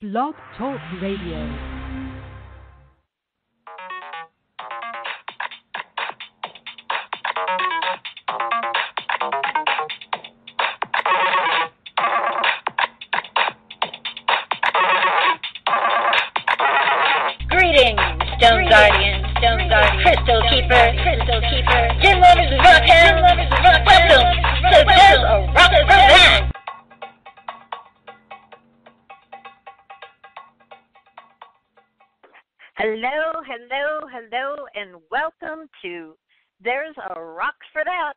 Blog Talk Radio. Stone Guardian, Crystal Keeper, Gin Lovers of Rockhound, welcome to There's a Rock for That! Hello, and welcome to There's a Rock for That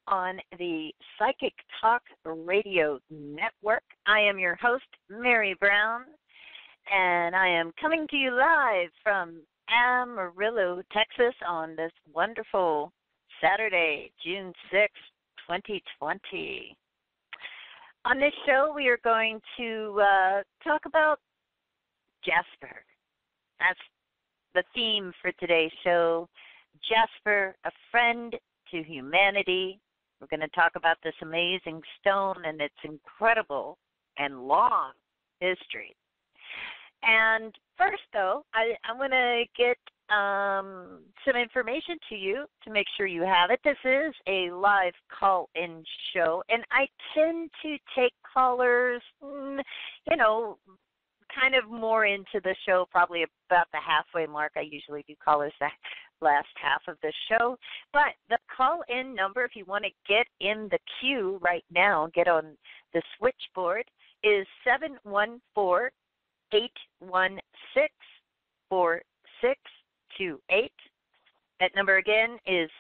on the Psychic Talk Radio Network. I am your host, Mary Brown, and I am coming to you live from Amarillo, Texas on this wonderful Saturday, June 6, 2020. On this show, we are going to talk about Jasper. That's the theme for today's show. Jasper, a friend to humanity. We're going to talk about this amazing stone and its incredible and long history. And first, though, I'm going to get some information to you to make sure you have it. This is a live call-in show, and I tend to take callers, kind of more into the show, probably about the halfway mark. I usually do callers that last half of the show. But the call-in number, if you want to get in the queue right now, get on the switchboard, is 714-816-4628. That number again is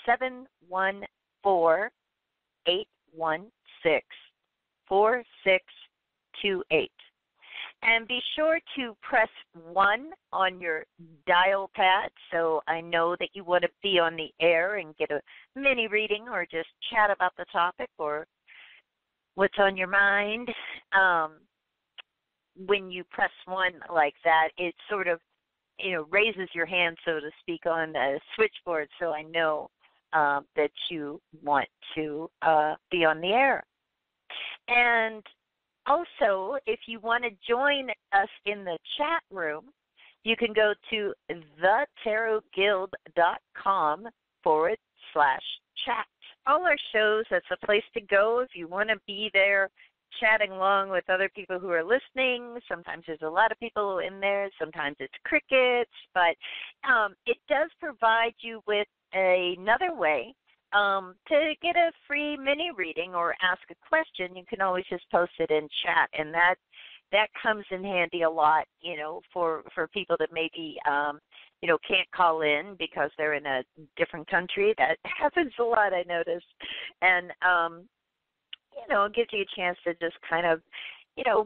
714-816-4628. And be sure to press 1 on your dial pad so I know that you want to be on the air and get a mini reading or just chat about the topic or what's on your mind. When you press 1 like that, it sort of, raises your hand, so to speak, on the switchboard so I know that you want to be on the air. And also, if you want to join us in the chat room, you can go to thetarotguild.com/chat. All our shows, that's a place to go if you want to be there chatting along with other people who are listening. Sometimes there's a lot of people in there. Sometimes it's crickets. But it does provide you with another way to get a free mini reading or ask a question. You can always just post it in chat, and that comes in handy a lot, for people that maybe can't call in because they're in a different country. That happens a lot, I notice, and it gives you a chance to just kind of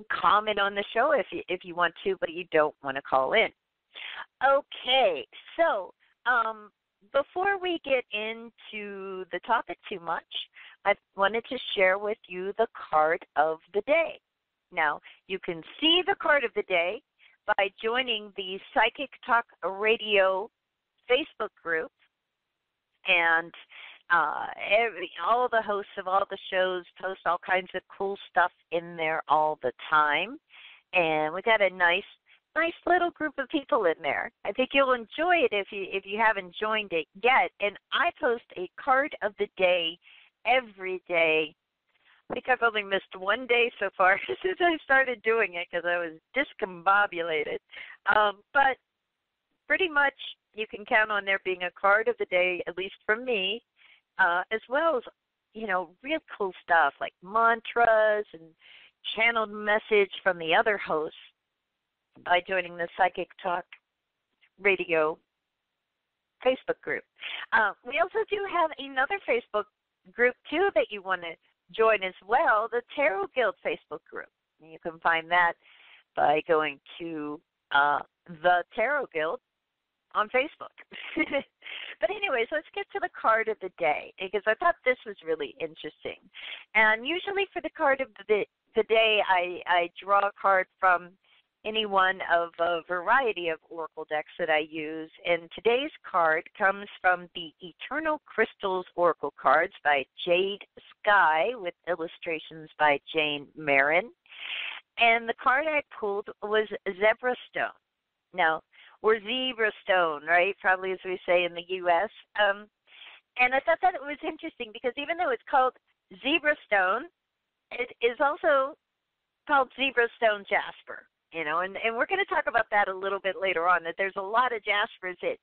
comment on the show if you want to, but you don't want to call in. Okay, so before we get into the topic too much, I wanted to share with you the card of the day. Now, you can see the card of the day by joining the Psychic Talk Radio Facebook group, and all the hosts of all the shows post all kinds of cool stuff in there all the time, and we got a nice little group of people in there. I think you'll enjoy it if you haven't joined it yet. And I post a card of the day every day. I think I've only missed one day so far since I started doing it because I was discombobulated. But pretty much you can count on there being a card of the day, at least from me, as well as, real cool stuff like mantras and channeled message from the other hosts by joining the Psychic Talk Radio Facebook group. We also do have another Facebook group, too, that you want to join as well, the Tarot Guild Facebook group. You can find that by going to the Tarot Guild on Facebook. But anyways, let's get to the card of the day, because I thought this was really interesting. And usually for the card of the day, I draw a card from any one of a variety of oracle decks that I use. And today's card comes from the Eternal Crystals Oracle cards by Jade Sky with illustrations by Jane Marin. And the card I pulled was zebra stone. Now, or zebra stone, right? Probably as we say in the U.S. And I thought that it was interesting because even though it's called zebra stone, it is also called zebra stone jasper. And we're going to talk about that a little bit later on, that there's a lot of jaspers that,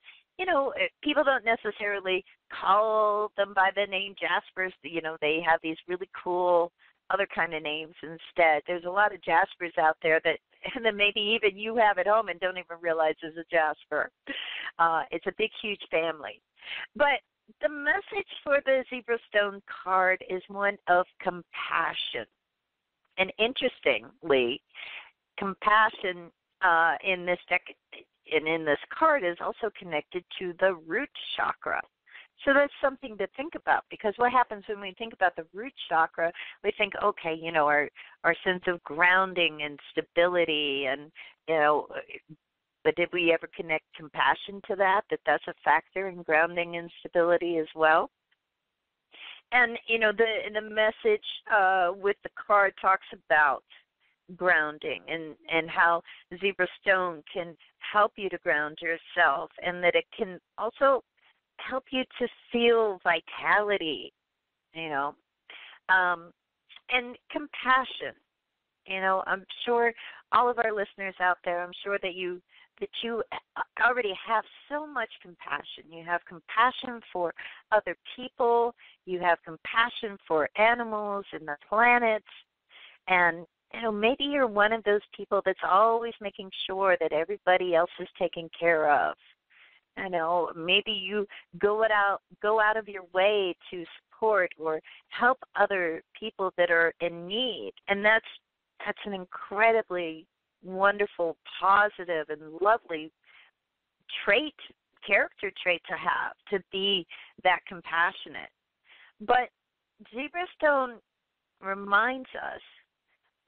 people don't necessarily call them by the name jaspers. They have these really cool other kind of names instead. There's a lot of jaspers out there that maybe even you have at home and don't even realize is a jasper. It's a big, huge family. But the message for the zebra stone card is one of compassion. And interestingly, compassion in this deck and in this card is also connected to the root chakra. So that's something to think about, because what happens when we think about the root chakra, we think, okay, our sense of grounding and stability, and but did we ever connect compassion to that that's a factor in grounding and stability as well? And the message with the card talks about grounding and how zebra stone can help you to ground yourself, and that it can also help you to feel vitality, and compassion. I'm sure all of our listeners out there, I'm sure that you already have so much compassion. You have compassion for other people. You have compassion for animals and the planet. And, maybe you're one of those people that's always making sure that everybody else is taken care of. Maybe you go out of your way to support or help other people that are in need. And that's an incredibly wonderful, positive, and lovely character trait to have, to be that compassionate. But zebra stone reminds us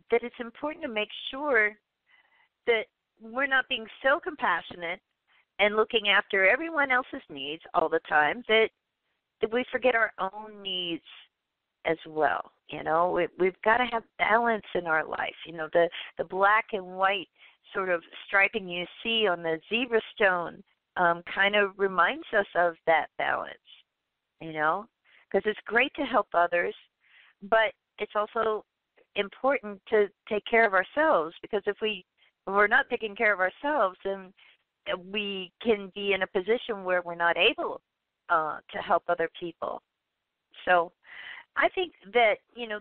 that it's important to make sure that we're not being so compassionate and looking after everyone else's needs all the time that we forget our own needs as well. We've got to have balance in our life. The black and white sort of striping you see on the zebra stone kind of reminds us of that balance, because it's great to help others, but it's also important to take care of ourselves, because if we're not taking care of ourselves, then we can be in a position where we're not able to help other people. So I think that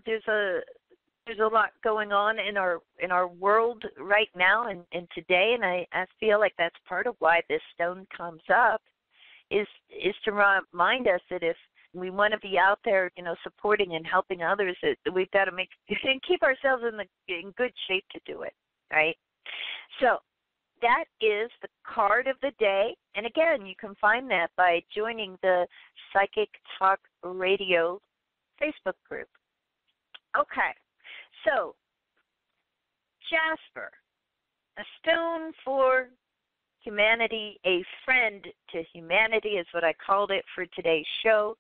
there's a lot going on in our world right now and today, and I feel like that's part of why this stone comes up, is to remind us that if we want to be out there, supporting and helping others, that we've got to keep ourselves in good shape to do it, right? So that is the card of the day. And again, you can find that by joining the Psychic Talk Radio Facebook group. Okay, so Jasper, a stone for humanity, a friend to humanity is what I called it for today's show.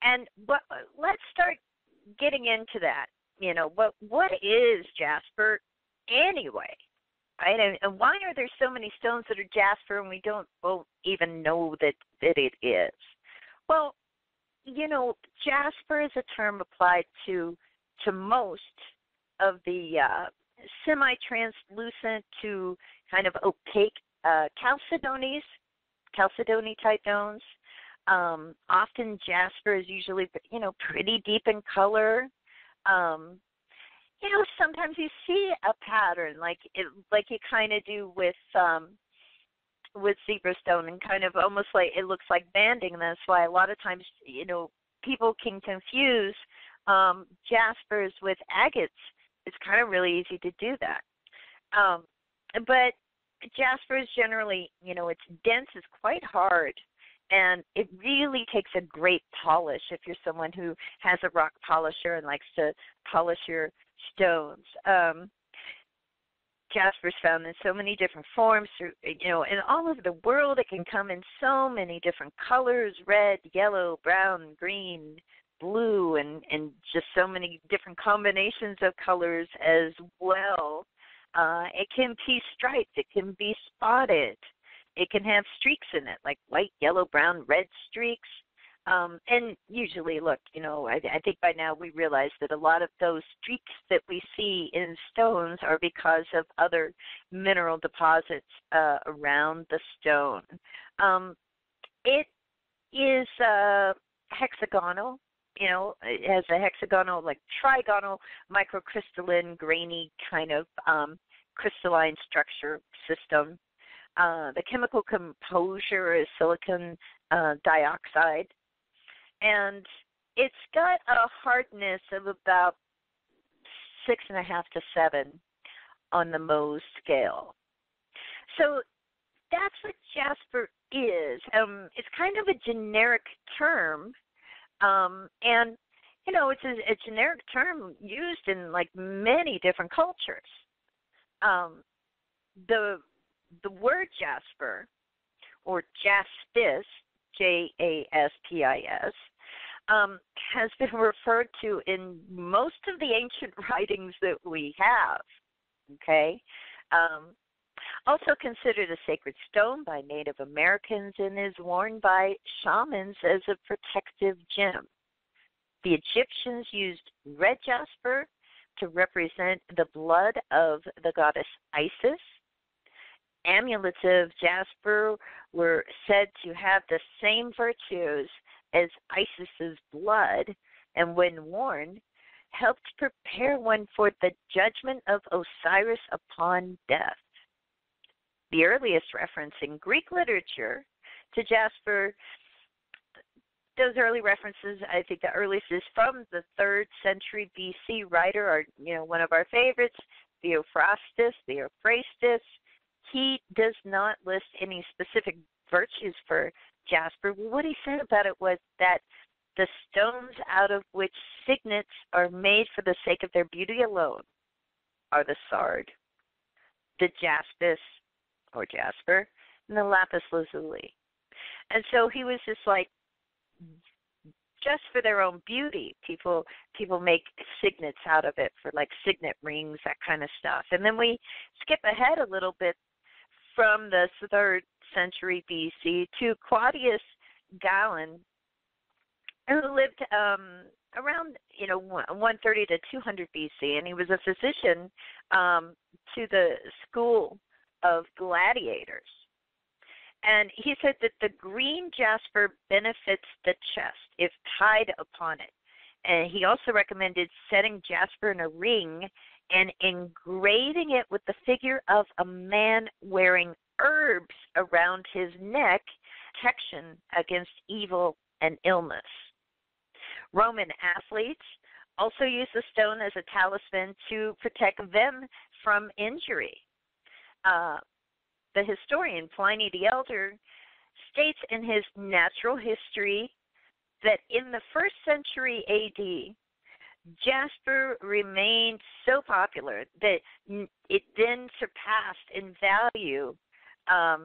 And let's start getting into that. What is Jasper anyway? Right? And why are there so many stones that are jasper and we won't even know that it is? Well, jasper is a term applied to most of the semi-translucent to kind of opaque chalcedony type stones. Often jasper is usually, pretty deep in color. Sometimes you see a pattern like you kind of do with zebra stone, and kind of almost like it looks like banding. And that's why a lot of times, people can confuse jaspers with agates. It's kind of really easy to do that. But jasper is generally, it's dense, it's quite hard, and it really takes a great polish if you're someone who has a rock polisher and likes to polish your stones. Jasper is found in so many different forms, and all over the world. It can come in so many different colors: red, yellow, brown, green, blue and just so many different combinations of colors as well. It can be striped. It can be spotted. It can have streaks in it, like white, yellow, brown, red streaks. And usually, look, I think by now we realize that a lot of those streaks that we see in stones are because of other mineral deposits around the stone. It is hexagonal. It has a hexagonal, like trigonal, microcrystalline, grainy kind of crystalline structure system. The chemical composure is silicon dioxide. And it's got a hardness of about 6.5 to 7 on the Mohs scale. So that's what jasper is. It's kind of a generic term, and it's a generic term used in like many different cultures. The word jasper or jaspis, Jaspis, has been referred to in most of the ancient writings that we have. Okay. Also considered a sacred stone by Native Americans and is worn by shamans as a protective gem. The Egyptians used red jasper to represent the blood of the goddess Isis. Amulets of jasper were said to have the same virtues as Isis's blood, and when worn, helped prepare one for the judgment of Osiris upon death. The earliest reference in Greek literature to jasper, those early references, I think the earliest is from the 3rd century BC writer, one of our favorites, Theophrastus. He does not list any specific virtues for jasper. What he said about it was that the stones out of which signets are made for the sake of their beauty alone are the sard, the jaspis, or jasper, and the lapis lazuli. And so he was just like, just for their own beauty, people make signets out of it for like signet rings, that kind of stuff. And then we skip ahead a little bit from the 3rd century BC to Claudius Gowan, who lived around 130 to 200 BC, and he was a physician to the school of gladiators. And he said that the green jasper benefits the chest if tied upon it. And he also recommended setting jasper in a ring and engraving it with the figure of a man wearing herbs around his neck, protection against evil and illness. Roman athletes also used the stone as a talisman to protect them from injury. The historian Pliny the Elder states in his Natural History that in the 1st century AD, jasper remained so popular that it then surpassed in value, a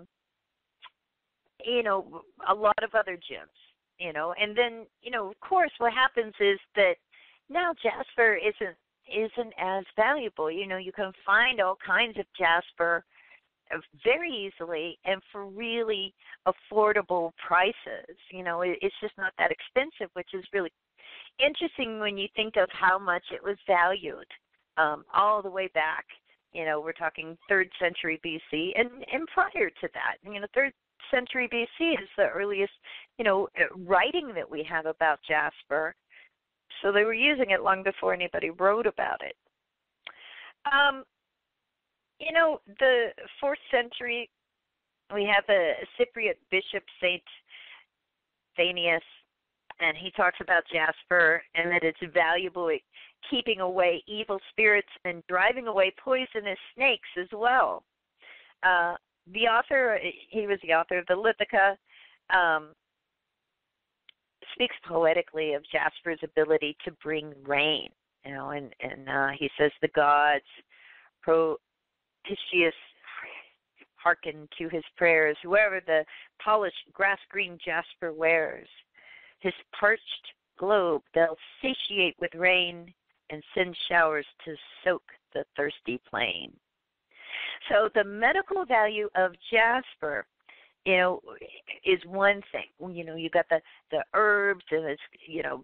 lot of other gems, and then, of course, what happens is that now jasper isn't as valuable. You can find all kinds of jasper very easily and for really affordable prices. It's just not that expensive, which is really interesting when you think of how much it was valued all the way back. We're talking 3rd century BC and prior to that. 3rd century BC is the earliest, writing that we have about jasper. So they were using it long before anybody wrote about it. The 4th century, we have a Cypriot bishop, Saint Thanius, and he talks about jasper and that it's valuable at keeping away evil spirits and driving away poisonous snakes as well. The author, he was the author of the Lithica, speaks poetically of jasper's ability to bring rain. And he says the gods propitious hearken to his prayers. Whoever the polished grass green jasper wears, his parched globe. They'll satiate with rain and send showers to soak the thirsty plain. So the medical value of jasper, is one thing. You got the herbs, and it's,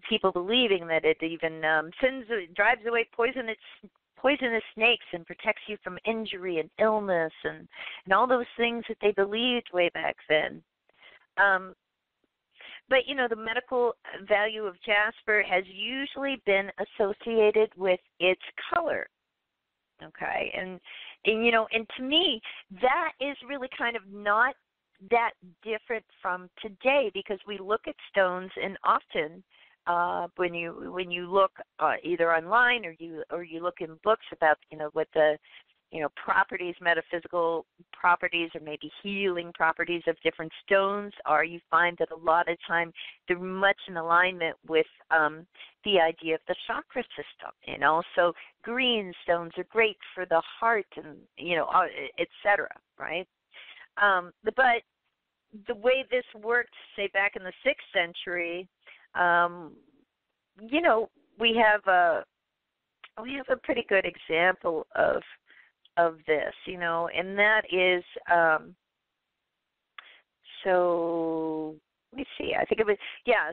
people believing that it even drives away poisonous snakes and protects you from injury and illness and all those things that they believed way back then. But, the medical value of jasper has usually been associated with its color. Okay, and to me, that is really kind of not that different from today, because we look at stones, and often when you look either online or you look in books about what the properties, metaphysical properties, or maybe healing properties of different stones are, you find that a lot of time they're much in alignment with the idea of the chakra system. So green stones are great for the heart, and etc. Right? But the way this worked, say back in the 6th century, we have a pretty good example of this, and that is, so let me see, I think it was,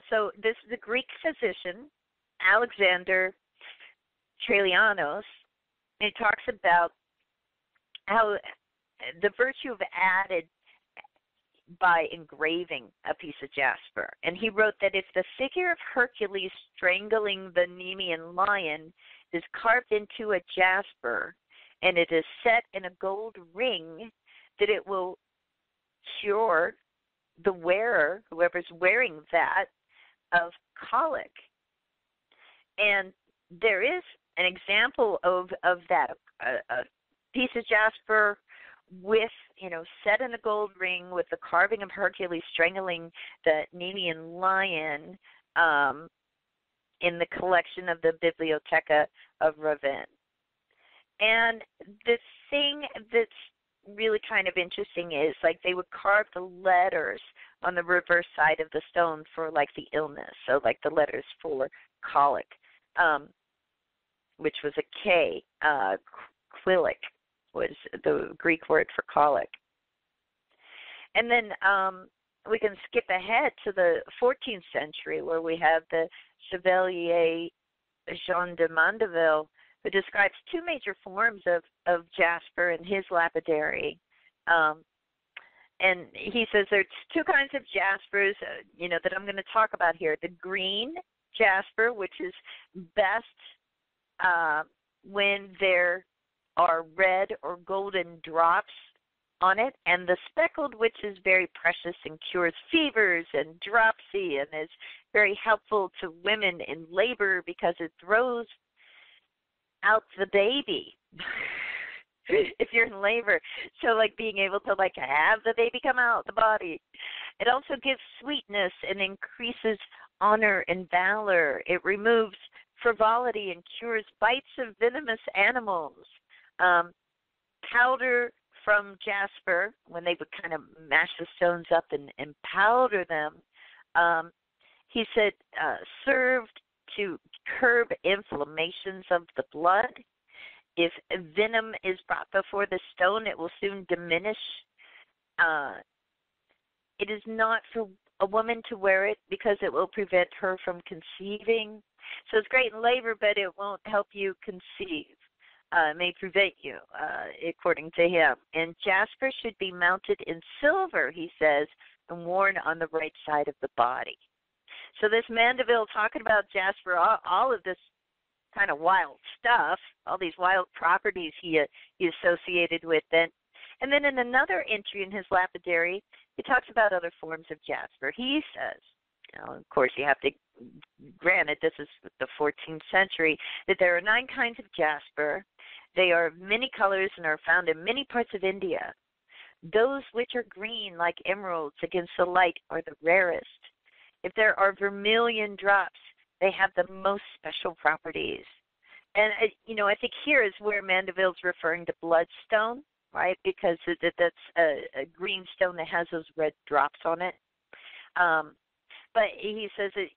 so this is the Greek physician, Alexander Traianos, and he talks about how the virtue of added by engraving a piece of jasper. And he wrote that if the figure of Hercules strangling the Nemean lion is carved into a jasper, and it is set in a gold ring, that it will cure the wearer, whoever's wearing that, of colic. And there is an example of that, a piece of jasper with, set in a gold ring with the carving of Hercules strangling the Nemean lion in the collection of the Bibliotheca of Ravenna. And the thing that's really kind of interesting is, like, they would carve the letters on the reverse side of the stone for, like, the illness. So, like, the letters for colic, which was a K. Quilic was the Greek word for colic. And then we can skip ahead to the 14th century, where we have the Chevalier Jean de Mandeville, who describes two major forms of jasper in his lapidary. And he says there's two kinds of jaspers, that I'm going to talk about here. The green jasper, which is best when there are red or golden drops on it, and the speckled, which is very precious and cures fevers and dropsy, and is very helpful to women in labor because it throws out the baby if you're in labor. So, like, being able to, like, have the baby come out the body. It also gives sweetness and increases honor and valor. It removes frivolity and cures bites of venomous animals. Powder from jasper, when they would kind of mash the stones up and powder them, he said served to curb inflammations of the blood. If venom is brought before the stone, it will soon diminish. It is not for a woman to wear it because it will prevent her from conceiving. So it's great in labor, but it won't help you conceive. It may prevent you, according to him. And jasper should be mounted in silver, he says, and worn on the right side of the body. So this Mandeville talking about jasper, all of this kind of wild stuff, all these wild properties he associated with it. And then in another entry in his lapidary, he talks about other forms of jasper. He says, of course, you have to, granted, this is the 14th century, that there are 9 kinds of jasper. They are of many colors and are found in many parts of India. Those which are green, like emeralds against the light, are the rarest. If there are vermilion drops, they have the most special properties. And, I think here is where Mandeville's referring to bloodstone, right, because that's a green stone that has those red drops on it. But he says that,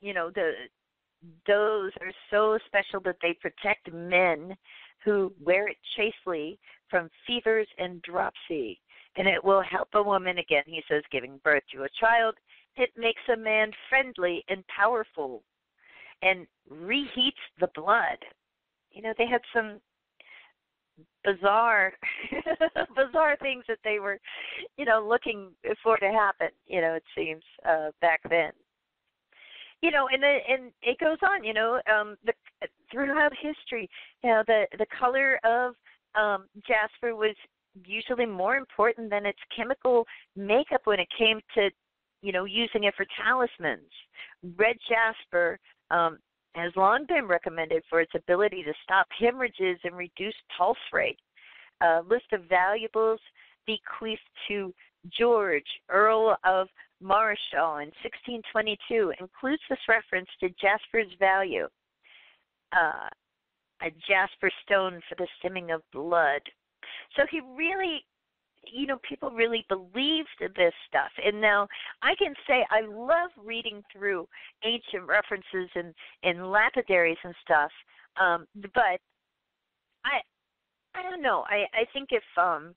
those are so special that they protect men who wear it chastely from fevers and dropsy. And it will help a woman, again, he says, giving birth to a child. It makes a man friendly and powerful and reheats the blood. You know, they had some bizarre bizarre things that they were, you know, looking for to happen, you know, it seems, back then. You know, and it goes on, you know, throughout history, you know, the color of jasper was usually more important than its chemical makeup when it came to, you know, using it for talismans. Red jasper has long been recommended for its ability to stop hemorrhages and reduce pulse rate. A list of valuables bequeathed to George, Earl of Marischal in 1622 includes this reference to jasper's value, a jasper stone for the stemming of blood. So he really, you know, people really believed this stuff. And now I can say I love reading through ancient references and lapidaries and stuff, but I don't know. I think if I'm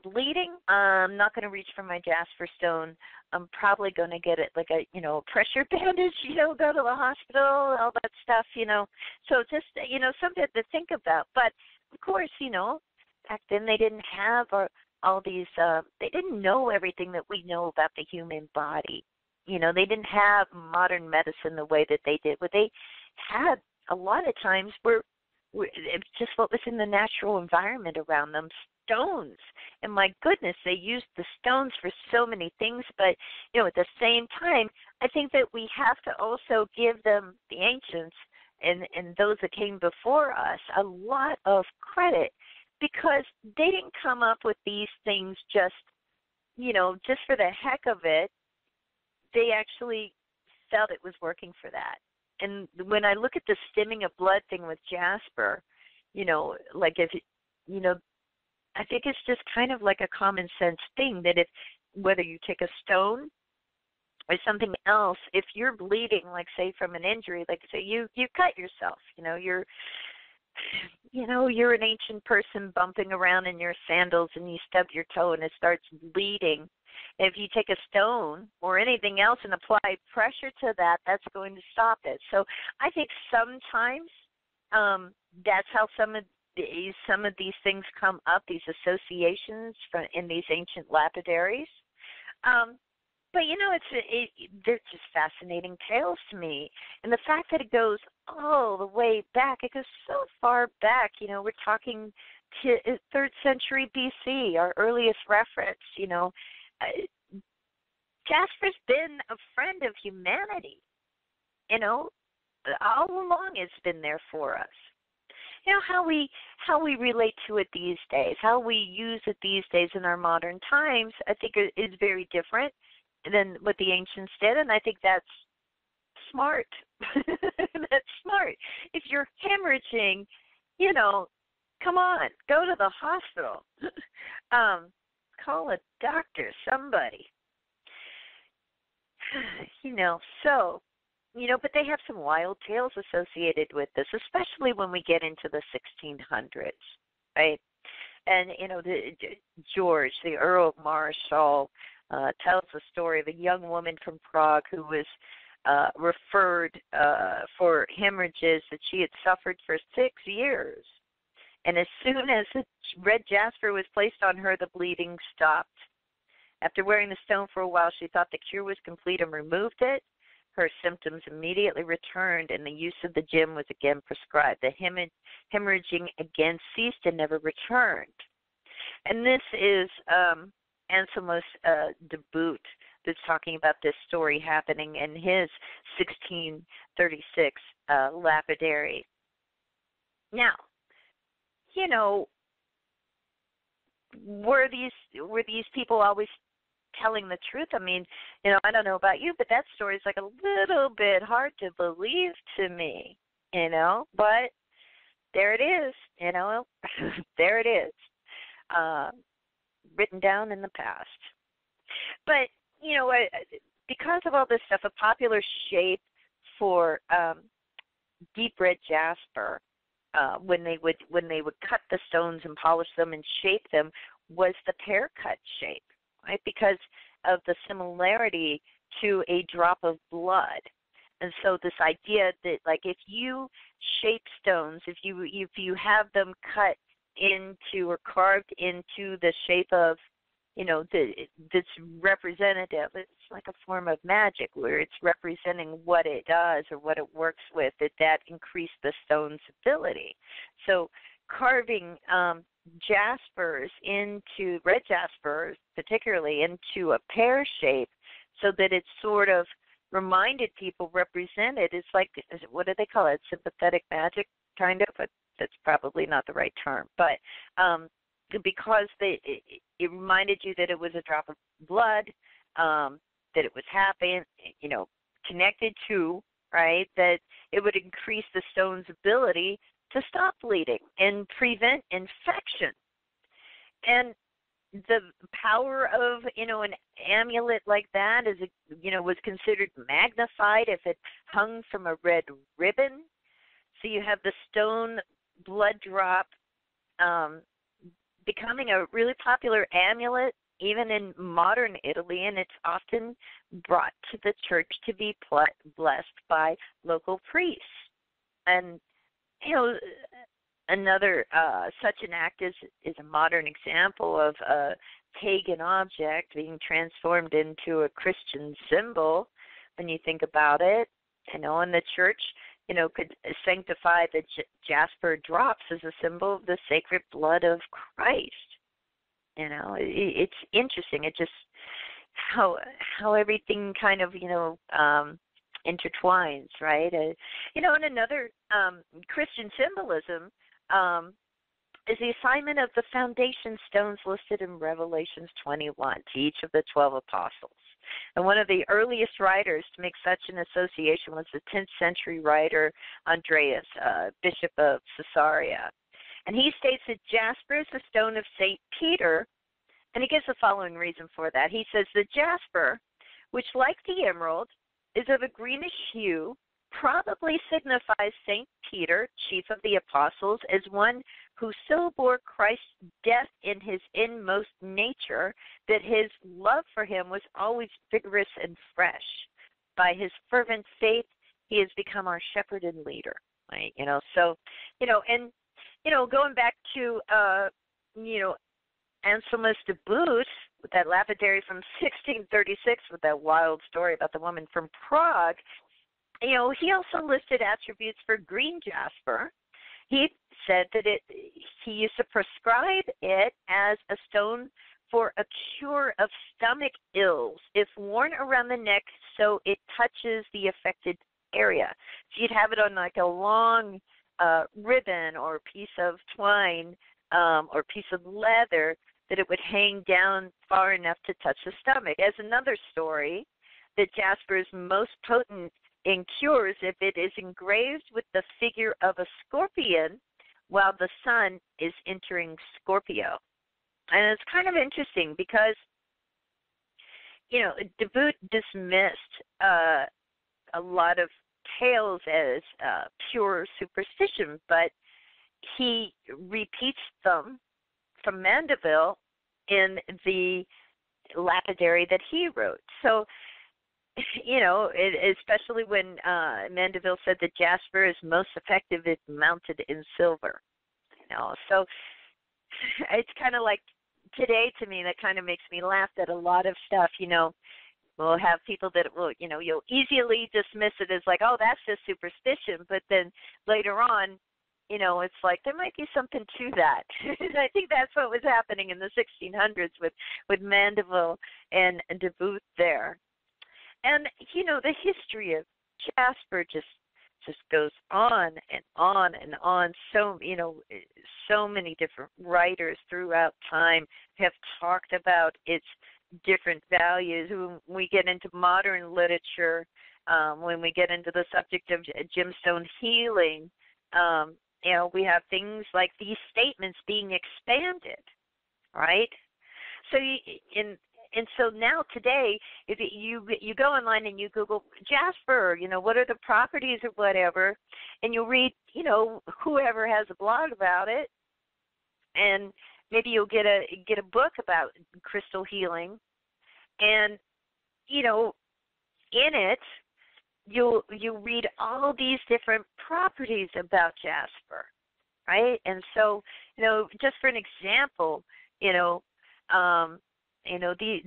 bleeding, I'm not going to reach for my jasper stone. I'm probably going to get it like a, you know, pressure bandage, you know, go to the hospital, all that stuff, you know. So just, you know, something to think about. But, of course, you know, back then they didn't have all these, they didn't know everything that we know about the human body. You know, they didn't have modern medicine the way that they did. What they had a lot of times were just what was in the natural environment around them, stones. And my goodness, they used the stones for so many things. But, you know, at the same time, I think that we have to also give them, the ancients and those that came before us, a lot of credit, because they didn't come up with these things just, you know, just for the heck of it. They actually felt it was working for that. And when I look at the stemming of blood thing with jasper, you know, like if, you know, I think it's just kind of like a common sense thing that if, whether you take a stone or something else, if you're bleeding, like say from an injury, like say you cut yourself, you know, you're an ancient person bumping around in your sandals and you stub your toe and it starts bleeding. If you take a stone or anything else and apply pressure to that, that's going to stop it. So I think sometimes that's how some of these things come up, these associations in these ancient lapidaries. But, you know, they're just fascinating tales to me. And the fact that it goes all the way back, it goes so far back, you know, we're talking to 3rd century BC, our earliest reference, you know. Jasper's been a friend of humanity, you know, all along it's been there for us. You know, how we relate to it these days, how we use it these days in our modern times, I think is very different than what the ancients did, and I think that's smart. That's smart. If you're hemorrhaging, you know, come on, go to the hospital. Call a doctor, somebody. You know, so, you know, but they have some wild tales associated with this, especially when we get into the 1600s, right? And, you know, George, the Earl of Marischal, tells the story of a young woman from Prague who was referred for hemorrhages that she had suffered for 6 years. And as soon as the red jasper was placed on her, the bleeding stopped. After wearing the stone for a while, she thought the cure was complete and removed it. Her symptoms immediately returned, and the use of the gem was again prescribed. The hemorrhaging again ceased and never returned. And this is Anselmus de Boot that's talking about this story happening in his 1636 lapidary. Now, you know, were these people always telling the truth? I mean, you know, I don't know about you, but that story is like a little bit hard to believe to me, you know, but there it is, you know, there it is, written down in the past. But, you know, because of all this stuff, a popular shape for deep red jasper, when they would cut the stones and polish them and shape them, was the pear cut shape, right? Because of the similarity to a drop of blood. And so this idea that, like, if you shape stones, if you have them cut into or carved into the shape of, that's representative, it's like a form of magic where it's representing what it does or what it works with, that increased the stone's ability. So carving jaspers into, red jaspers particularly, into a pear shape so that it sort of reminded people, represented, it's like, what do they call it, sympathetic magic, kind of, but that's probably not the right term. But because it reminded you that it was a drop of blood, that it was happening, connected to, right, that it would increase the stone's ability to stop bleeding and prevent infection. And the power of, an amulet like that is, was considered magnified if it hung from a red ribbon. So you have the stone blood drop becoming a really popular amulet even in modern Italy, and it's often brought to the church to be blessed by local priests. And, another such an act is a modern example of a pagan object being transformed into a Christian symbol when you think about it. And the church, could sanctify the jasper drops as a symbol of the sacred blood of Christ. It's interesting. It just how everything kind of intertwines, right? And another Christian symbolism is the assignment of the foundation stones listed in Revelations 21 to each of the 12 apostles. And one of the earliest writers to make such an association was the 10th century writer Andreas, Bishop of Caesarea. And he states that jasper is the stone of St. Peter, and he gives the following reason for that. He says, the jasper, which like the emerald, is of a greenish hue, probably signifies St. Peter, chief of the apostles, as one who so bore Christ's death in his inmost nature that his love for him was always vigorous and fresh. By his fervent faith, he has become our shepherd and leader, right? Going back to, Anselmus de Boot, with that lapidary from 1636 with that wild story about the woman from Prague, he also listed attributes for green jasper. He said that he used to prescribe it as a stone for a cure of stomach ills if worn around the neck so it touches the affected area. So you'd have it on like a long ribbon or piece of twine or piece of leather that it would hang down far enough to touch the stomach. As another story, that jasper is most potent in cures if it is engraved with the figure of a scorpion while the sun is entering Scorpio. And it's kind of interesting because, de Boot dismissed a lot of tales as pure superstition, but he repeats them from Mandeville in the lapidary that he wrote. So, especially when Mandeville said that jasper is most effective if mounted in silver. So it's kind of like today to me, that kind of makes me laugh at a lot of stuff. We'll have people that will, you'll easily dismiss it as like, oh, that's just superstition. But then later on, it's like there might be something to that. And I think that's what was happening in the 1600s with Mandeville and De Boot there. And, the history of jasper just goes on and on and on. So, so many different writers throughout time have talked about its different values. When we get into modern literature, when we get into the subject of gemstone healing, we have things like these statements being expanded, right? So And so now today, if you go online and you Google Jasper, what are the properties or whatever, and you'll read, whoever has a blog about it, and maybe you'll get a book about crystal healing, and in it you'll read all these different properties about Jasper, right? And so just for an example,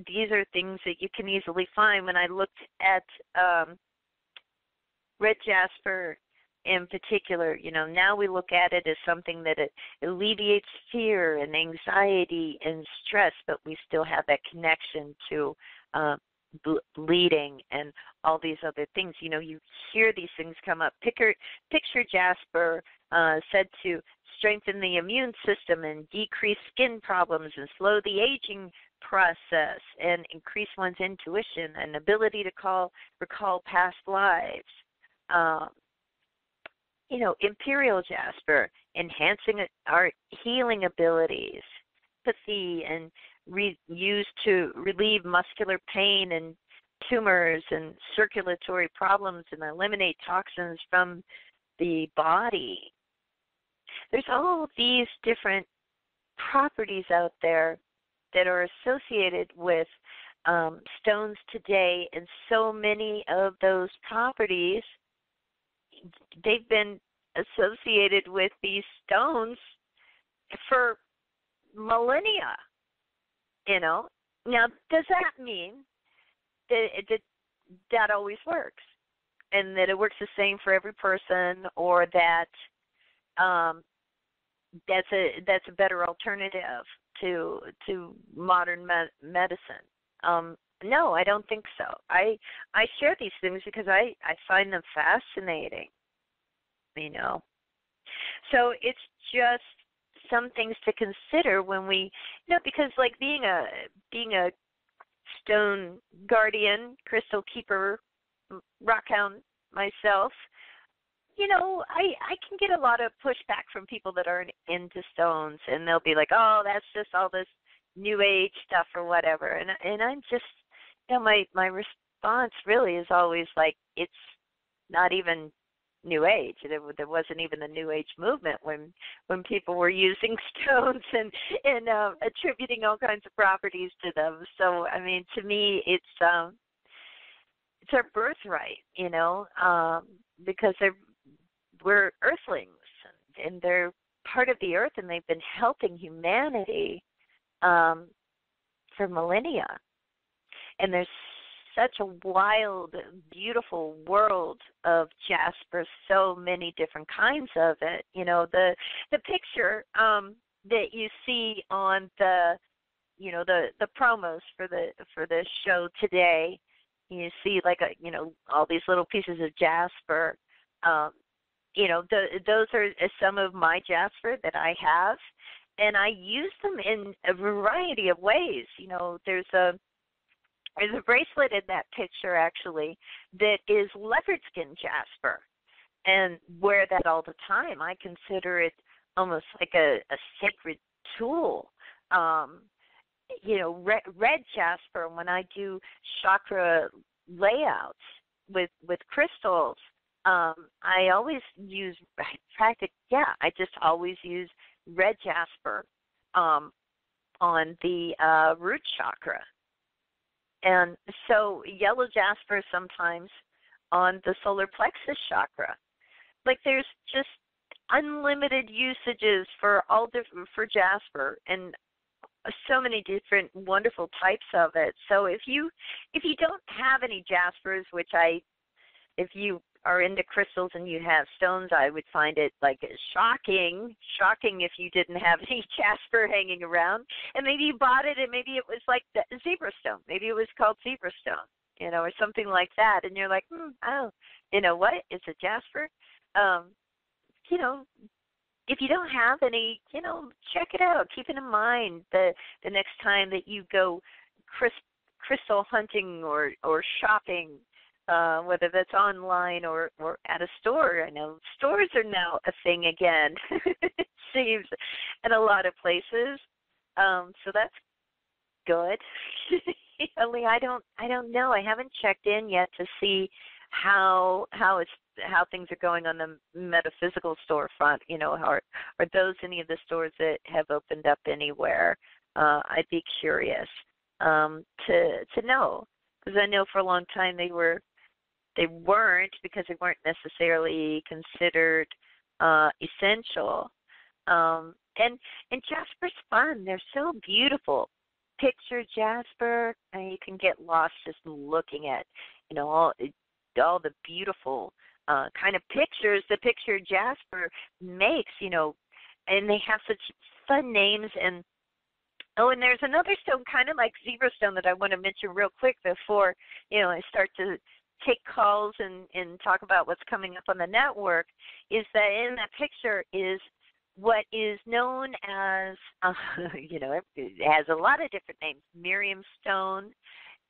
these are things that you can easily find. When I looked at red jasper in particular, now we look at it as something that it alleviates fear and anxiety and stress, but we still have that connection to bleeding and all these other things. You hear these things come up. Picture Jasper said to strengthen the immune system and decrease skin problems and slow the aging process and increase one's intuition and ability to recall past lives. Imperial Jasper, enhancing our healing abilities, empathy, and used to relieve muscular pain and tumors and circulatory problems and eliminate toxins from the body. There's all of these different properties out there that are associated with stones today, and so many of those properties, they've been associated with these stones for millennia. Now, does that mean that always works, and that it works the same for every person, or that that's a better alternative to modern medicine? No, I don't think so. I share these things because I find them fascinating. So it's just some things to consider when we, because like being a stone guardian, crystal keeper, rockhound myself, I can get a lot of pushback from people that aren't into stones, and they'll be like, oh, that's just all this new age stuff or whatever. And I'm just, my response really is always like, it's not even new age. There wasn't even the new age movement when people were using stones and attributing all kinds of properties to them. So to me, it's our birthright, because we're earthlings, and they're part of the earth, and they've been helping humanity for millennia. And there's such a wild, beautiful world of Jasper, so many different kinds of it. The picture that you see on the promos for the show today, you see like all these little pieces of Jasper. Those are some of my Jasper that I have, and I use them in a variety of ways. There's a bracelet in that picture, actually, that is leopard skin Jasper, and wear that all the time. I consider it almost like a sacred tool. Red Jasper, when I do chakra layouts with crystals, I always use I just always use red Jasper on the root chakra. And so yellow Jasper sometimes on the solar plexus chakra. Like there's just unlimited usages for Jasper, and so many different wonderful types of it. So if you don't have any Jaspers, if you are into crystals and you have stones, I would find it like shocking if you didn't have any Jasper hanging around. And maybe you bought it, and maybe it was like the zebra stone. Maybe it was called zebra stone, or something like that. And you're like, what? It's a Jasper? If you don't have any, check it out. Keep it in mind the next time that you go crystal hunting or shopping, whether that's online or at a store. I know stores are now a thing again, it seems, in a lot of places. So that's good. Lee, I don't know. I haven't checked in yet to see how things are going on the metaphysical storefront. Are those any of the stores that have opened up anywhere? I'd be curious to know, because I know for a long time they weren't, because they weren't necessarily considered essential. And Jasper's fun. They're so beautiful. Picture Jasper, and you can get lost just looking at, all the beautiful kind of pictures the picture Jasper makes, and they have such fun names. And and there's another stone, kind of like zebra stone, that I want to mention real quick before, I start to take calls and talk about what's coming up on the network, is that in that picture is what is known as, it has a lot of different names: Miriam stone,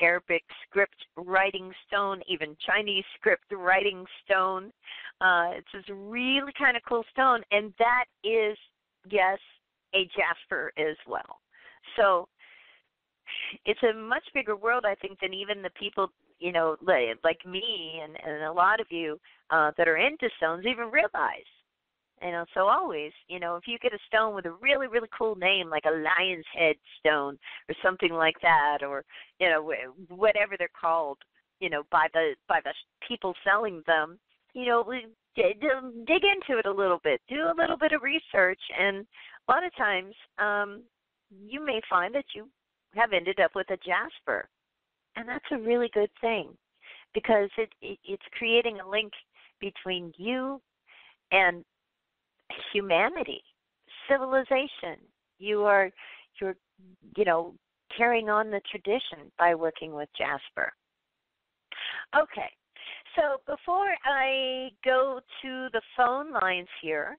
Arabic script writing stone, even Chinese script writing stone. It's this really kind of cool stone, and that is, yes, a jasper as well. So it's a much bigger world, I think, than even the people, like me and a lot of you that are into stones even realize. So always, if you get a stone with a really, really cool name, like a lion's head stone or something like that, or, whatever they're called, by the people selling them, dig into it a little bit, do a little bit of research, and a lot of times you may find that you have ended up with a jasper. And that's a really good thing, because it's creating a link between you and humanity, civilization. You're carrying on the tradition by working with Jasper. Okay, so before I go to the phone lines here,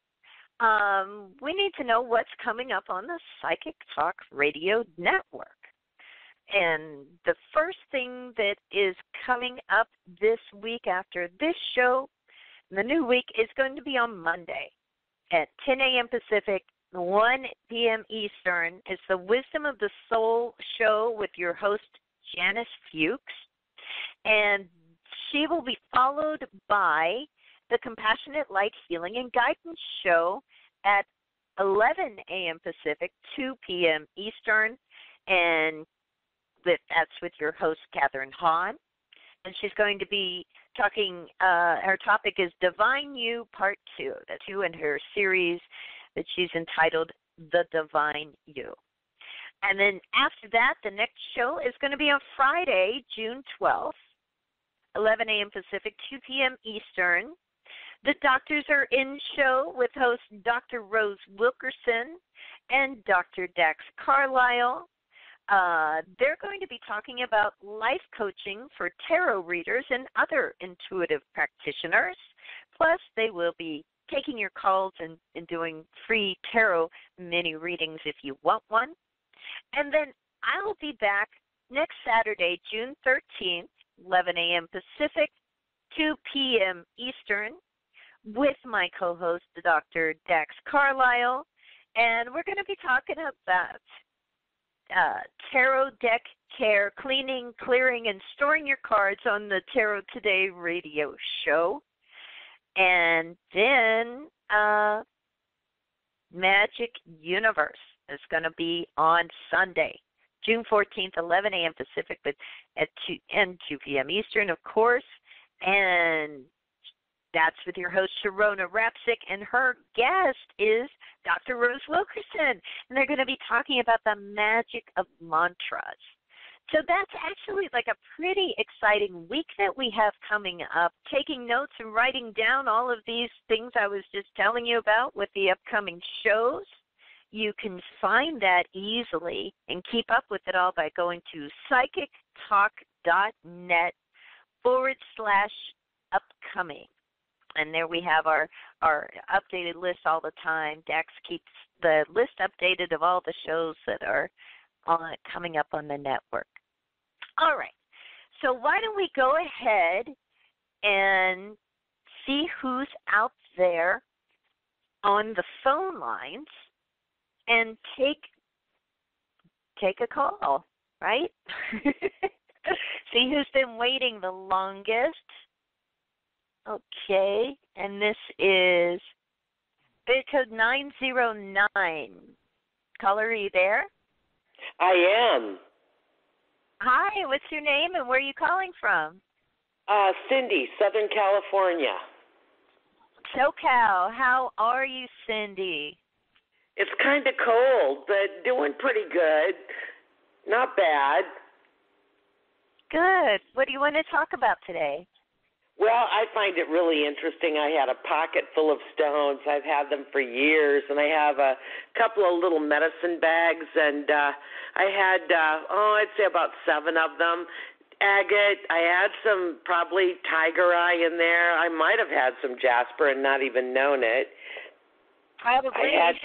we need to know what's coming up on the Psychic Talk Radio Network. And the first thing that is coming up this week after this show, the new week, is going to be on Monday at 10 a.m. Pacific, 1 p.m. Eastern. It's the Wisdom of the Soul show with your host, Janice Fuchs. And she will be followed by the Compassionate Light Healing and Guidance show at 11 a.m. Pacific, 2 p.m. Eastern. And that's with your host, Catherine Hahn. And she's going to be talking, her topic is Divine You Part 2. That's 2 in her series that she's entitled The Divine You. And then after that, the next show is going to be on Friday, June 12th, 11 a.m. Pacific, 2 p.m. Eastern. The Doctors Are In show with host Dr. Rose Wilkerson and Dr. Dax Carlisle. They're going to be talking about life coaching for tarot readers and other intuitive practitioners. Plus, they will be taking your calls and doing free tarot mini readings if you want one. And then I'll be back next Saturday, June 13th, 11 a.m. Pacific, 2 p.m. Eastern, with my co-host, Dr. Dax Carlisle. And we're going to be talking about tarot deck care, cleaning, clearing, and storing your cards on the Tarot Today radio show. And then Magic Universe is going to be on Sunday, June 14th, 11 a.m. Pacific, but at 2 p.m. Eastern, of course. And that's with your host, Sharona Rapsick, and her guest is Dr. Rose Wilkerson. And they're going to be talking about the magic of mantras. So that's actually like a pretty exciting week that we have coming up. Taking notes and writing down all of these things I was just telling you about with the upcoming shows. You can find that easily and keep up with it all by going to psychictalk.net/upcoming. And there we have our updated list all the time. Dax keeps the list updated of all the shows that are coming up on the network. All right. So why don't we go ahead and see who's out there on the phone lines and take a call. right? See who's been waiting the longest. Okay, and this is bid code 909. Caller, are you there? I am. Hi, what's your name and where are you calling from? Cindy, Southern California. SoCal, how are you, Cindy? It's kind of cold, but doing pretty good. Not bad. Good. What do you want to talk about today? Well, I find it really interesting. I had a pocket full of stones. I've had them for years, and I have a couple of little medicine bags, and I had, I'd say about 7 of them. Agate. I had some probably tiger eye in there. I might have had some Jasper and not even known it. Probably. I had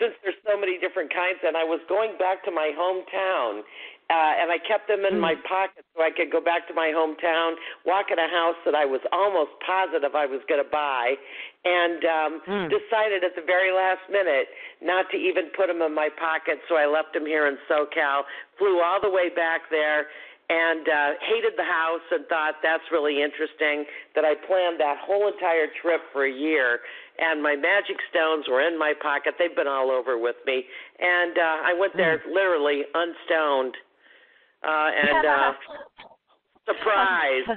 since there's so many different kinds, and I was going back to my hometown, and I kept them in my pocket so I could go back to my hometown, walk in a house that I was almost positive I was going to buy, and decided at the very last minute not to even put them in my pocket, so I left them here in SoCal, flew all the way back there, and hated the house and thought that's really interesting that I planned that whole entire trip for a year, and my magic stones were in my pocket. They've been all over with me, and I went there literally unstoned, and surprised.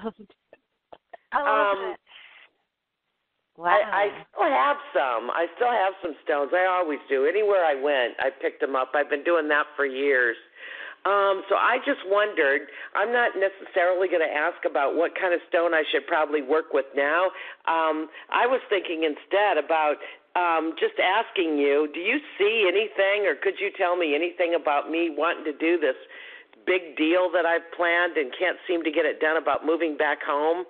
I love it. Wow. I still have some. I still have some stones. I always do. Anywhere I went, I picked them up. I've been doing that for years. So I just wondered, I'm not necessarily going to ask about what kind of stone I should probably work with now. I was thinking instead about just asking you, do you see anything or could you tell me anything about me wanting to do this big deal that I've planned and can't seem to get it done about moving back home?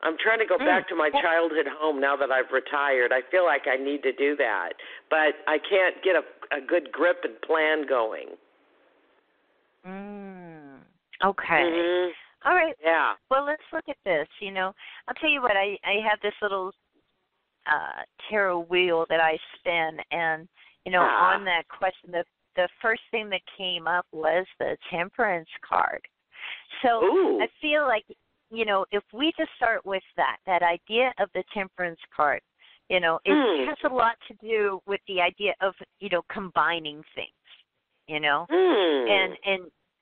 I'm trying to go back to my childhood home now that I've retired. I feel like I need to do that, but I can't get a good grip and plan going. Okay. Mm-hmm. All right. Yeah. Well, let's look at this. I'll tell you what, I have this little tarot wheel that I spin, and, on that question, the first thing that came up was the Temperance card. So I feel like, if we just start with that idea of the Temperance card, it has a lot to do with the idea of, combining things.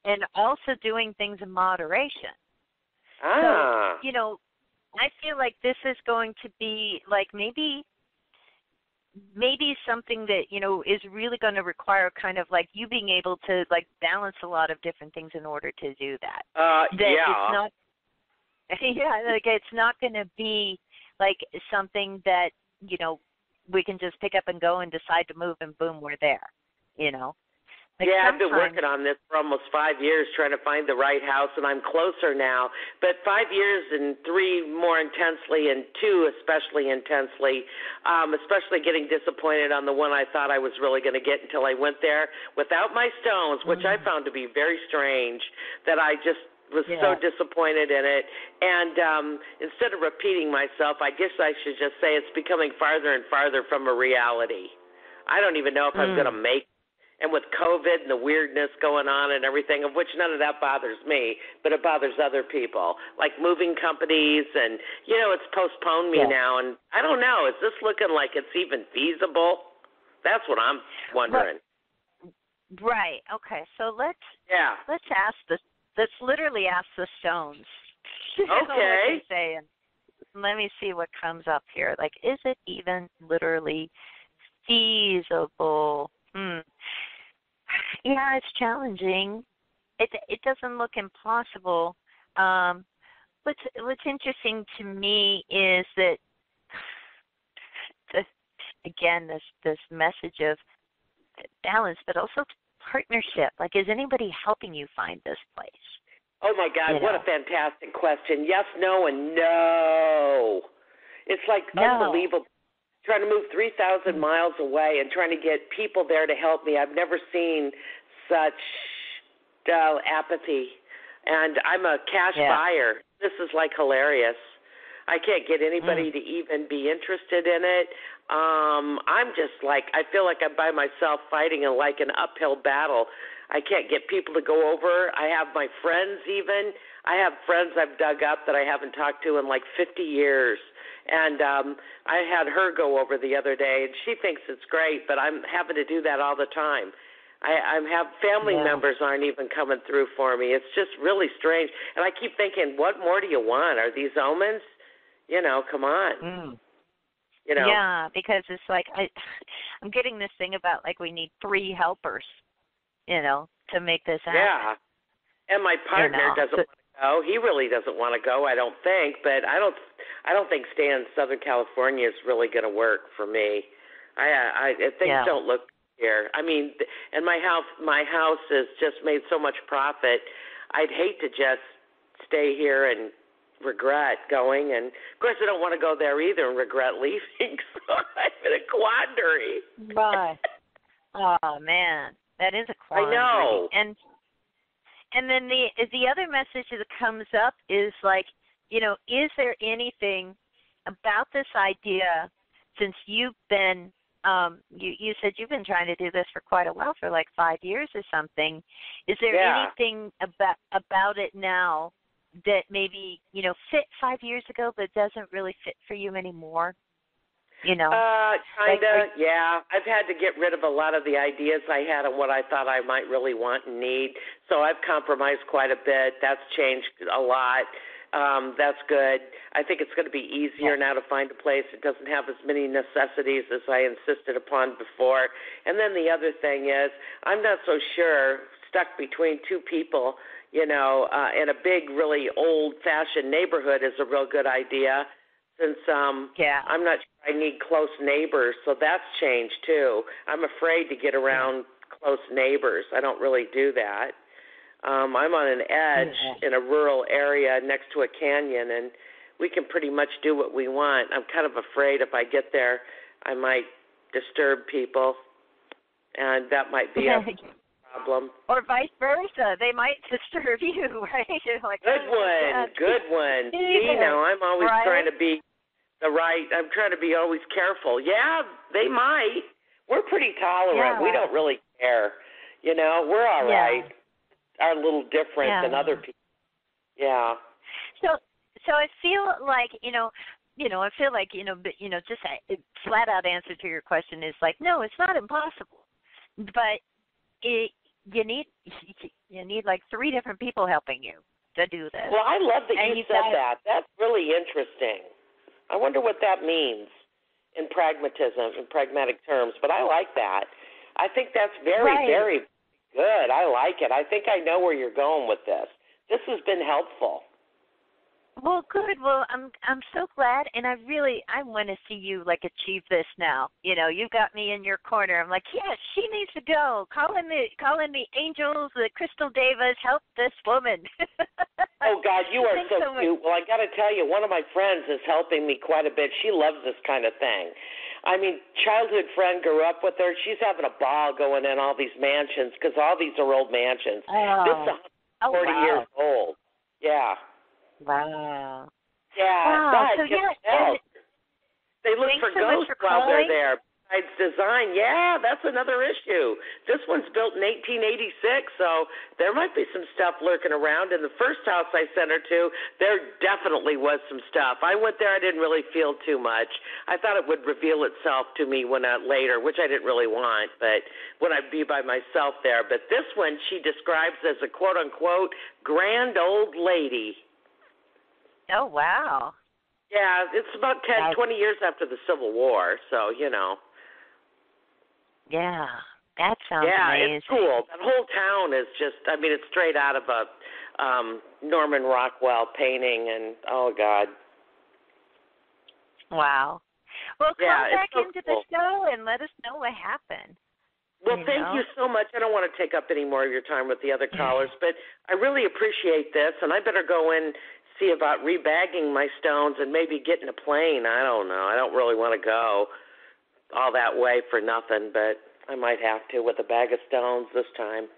And also doing things in moderation. So, I feel like this is going to be like maybe something that, is really going to require kind of like you being able to like balance a lot of different things in order to do that. It's not, like it's not going to be like something that, we can just pick up and go and decide to move and boom, we're there, Like I've been working on this for almost 5 years trying to find the right house, and I'm closer now. But 5 years and 3 more intensely and 2 especially intensely, especially getting disappointed on the one I thought I was really going to get until I went there without my stones, which I found to be very strange, that I just was so disappointed in it. And instead of repeating myself, I guess I should just say it's becoming farther and farther from a reality. I don't even know if I'm going to make it. And with COVID and the weirdness going on and everything, of which none of that bothers me, but it bothers other people, like moving companies and, it's postponed me now. And I don't know, is this looking like it's even feasible? That's what I'm wondering. Right. Okay. So let's literally ask the stones. Okay. What they say, and let me see what comes up here. Like, is it even literally feasible? Yeah, it's challenging. It doesn't look impossible. What's interesting to me is that this message of balance, but also partnership. Like, is anybody helping you find this place? Oh my God, what a fantastic question. Yes, no, and no. It's like unbelievable. Trying to move 3,000 miles away and trying to get people there to help me. I've never seen such apathy. And I'm a cash buyer. This is like hilarious. I can't get anybody to even be interested in it. I'm just like, I feel like I'm by myself fighting like an uphill battle. I can't get people to go over. I have my friends even. I have friends I've dug up that I haven't talked to in like 50 years. And I had her go over the other day, and she thinks it's great, but I'm having to do that all the time. I have family members aren't even coming through for me. It's just really strange. And I keep thinking, what more do you want? Are these omens? You know, come on. You know. Yeah, because it's like I'm getting this thing about like we need 3 helpers, you know, to make this happen. Yeah. And my partner doesn't want to go. He really doesn't want to go, I don't think. But I don't think staying in Southern California is really going to work for me. Things don't look here. I mean, and my house has just made so much profit. I'd hate to just stay here and regret going. And, of course, I don't want to go there either and regret leaving. So I'm in a quandary. Right. Oh, man. That is a quandary. I know. And then the other message that comes up is like, you know, is there anything about this idea since you've been you said you've been trying to do this for quite a while, for like 5 years or something. Is there anything about it now that maybe, you know, fit 5 years ago but doesn't really fit for you anymore? You know? Kind of, yeah. I've had to get rid of a lot of the ideas I had and what I thought I might really want and need. So I've compromised quite a bit. That's changed a lot. That's good. I think it's going to be easier now to find a place that doesn't have as many necessities as I insisted upon before. And then the other thing is, I'm not so sure, stuck between 2 people, you know, in a big, really old-fashioned neighborhood is a real good idea, since I'm not sure I need close neighbors, so that's changed too. I'm afraid to get around close neighbors. I don't really do that. I'm on an edge in a rural area next to a canyon, and we can pretty much do what we want. I'm kind of afraid if I get there, I might disturb people, and that might be a problem. Or vice versa. They might disturb you, right? You're like, good one. You know, I'm always trying to be I'm trying to be always careful. Yeah, they might. We're pretty tolerant. We don't really care. You know, we're all right. Are a little different than other people. Yeah. So I feel like, I feel like, just a flat out answer to your question is like, no, it's not impossible. But you need like 3 different people helping you to do this. Well, I love that you said that. That's really interesting. I wonder what that means in pragmatism, in pragmatic terms, but I like that. I think that's very, very good. I like it. I think I know where you're going with this. This has been helpful. Well, good. Well, I'm so glad, and I want to see you like achieve this now. You know, you got me in your corner. I'm like, yes, she needs to go. Call in the angels, the crystal devas, help this woman. Oh God, you are so cute. Well, I got to tell you, one of my friends is helping me quite a bit. She loves this kind of thing. I mean, childhood friend grew up with her. She's having a ball going in all these mansions because all these are old mansions. Oh. This is 40 years old. Yeah. Wow. Yeah. Wow. But so they look for ghosts while they're there. Besides design, that's another issue. This one's built in 1886, so there might be some stuff lurking around. In the first house I sent her to, there definitely was some stuff. I went there, I didn't really feel too much. I thought it would reveal itself to me later, which I didn't really want, but when I'd be by myself there. But this one she describes as a quote-unquote grand old lady. Oh, wow. Yeah, it's about 10, 20 years after the Civil War, so, you know. Yeah, that sounds amazing. Yeah, it's cool. That whole town is just, it's straight out of a Norman Rockwell painting, and, oh, God. Wow. Well, come back so into cool. the show and let us know what happened. Well, thank you so much. I don't want to take up any more of your time with the other callers, but I really appreciate this, and I better go in see about rebagging my stones and maybe getting a plane. I don't know. I don't really want to go all that way for nothing, but I might have to with a bag of stones this time.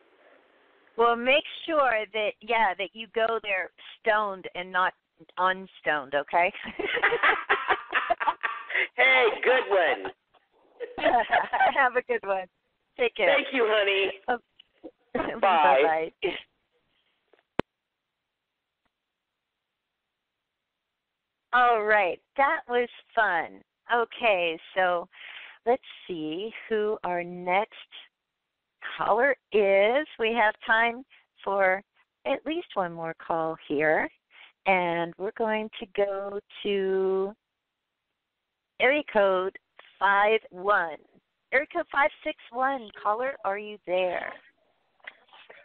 Well, make sure that you go there stoned and not unstoned, okay? Hey, good one. Have a good one. Take care. Thank you, honey. Bye-bye. Bye-bye. All right. That was fun. Okay, so let's see who our next caller is. We have time for at least one more call here. And we're going to go to area code 51. Area code 561. Caller, are you there?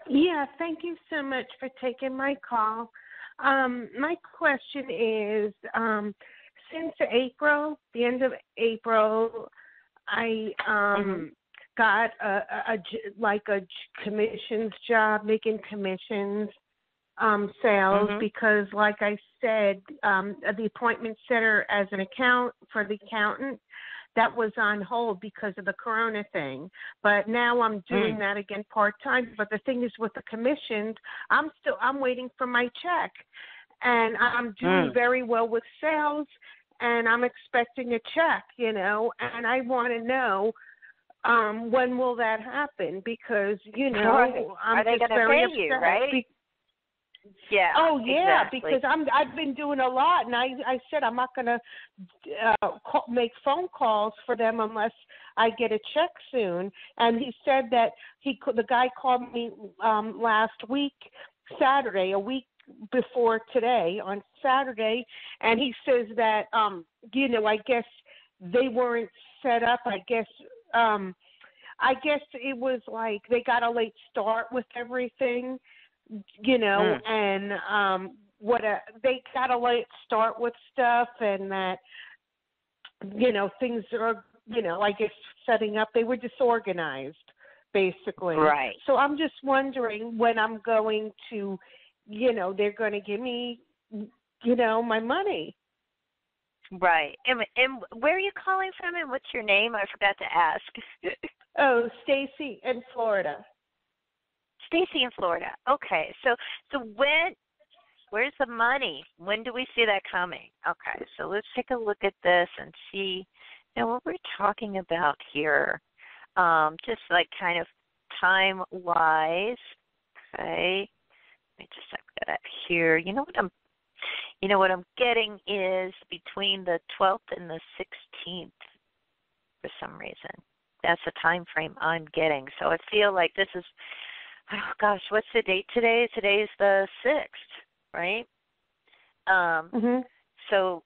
Yeah, thank you so much for taking my call. My question is, since April, the end of April, I got a commissions job, making commissions, sales, because like I said, the appointment center as an for the accountant, that was on hold because of the corona thing. But now I'm doing that again part-time. But the thing is with the commissions, I'm waiting for my check. And I'm doing very well with sales, and I'm expecting a check, and I want to know when will that happen, because, I'm just very upset. You, right? Yeah. Oh yeah, exactly. because I've been doing a lot, and I said I'm not going to make phone calls for them unless I get a check soon. And he said that the guy called me last week, Saturday, a week before today, on Saturday, and he says that I guess they weren't set up. I guess it was like they got a late start with everything. And they got a late start with stuff, and that, things are, I guess setting up, they were disorganized, basically. Right. So I'm just wondering when I'm going to, they're going to give me, my money. Right. And where are you calling from, and what's your name? I forgot to ask. Oh, Stacy in Florida. Stacy in Florida. Okay. So where's the money? When do we see that coming? Okay. So let's take a look at this and see what we're talking about here. Just like kind of time-wise. Okay. Let me just check that out here. What I'm getting is between the 12th and the 16th for some reason. That's the time frame I'm getting. So I feel like this is, oh gosh, what's the date today? Today's the 6th, right? So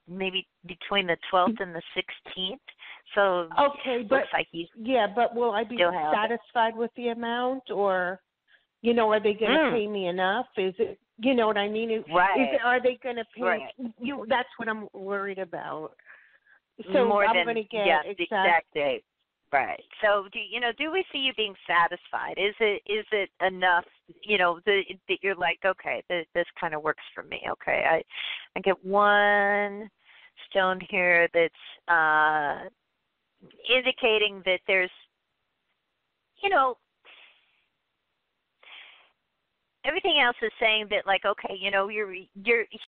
maybe between the 12th and the 16th. So okay, but looks like but will I be satisfied with the amount, or are they going to pay me enough? Is it, you know what I mean? Right. Are they going to pay? Right. That's what I'm worried about. So more I'm than going to get the exact date. Right. So do we see you being satisfied? Is it enough? That you're like, okay, this kind of works for me. Okay, I get one stone here that's indicating that there's, everything else is saying that, like, okay, you're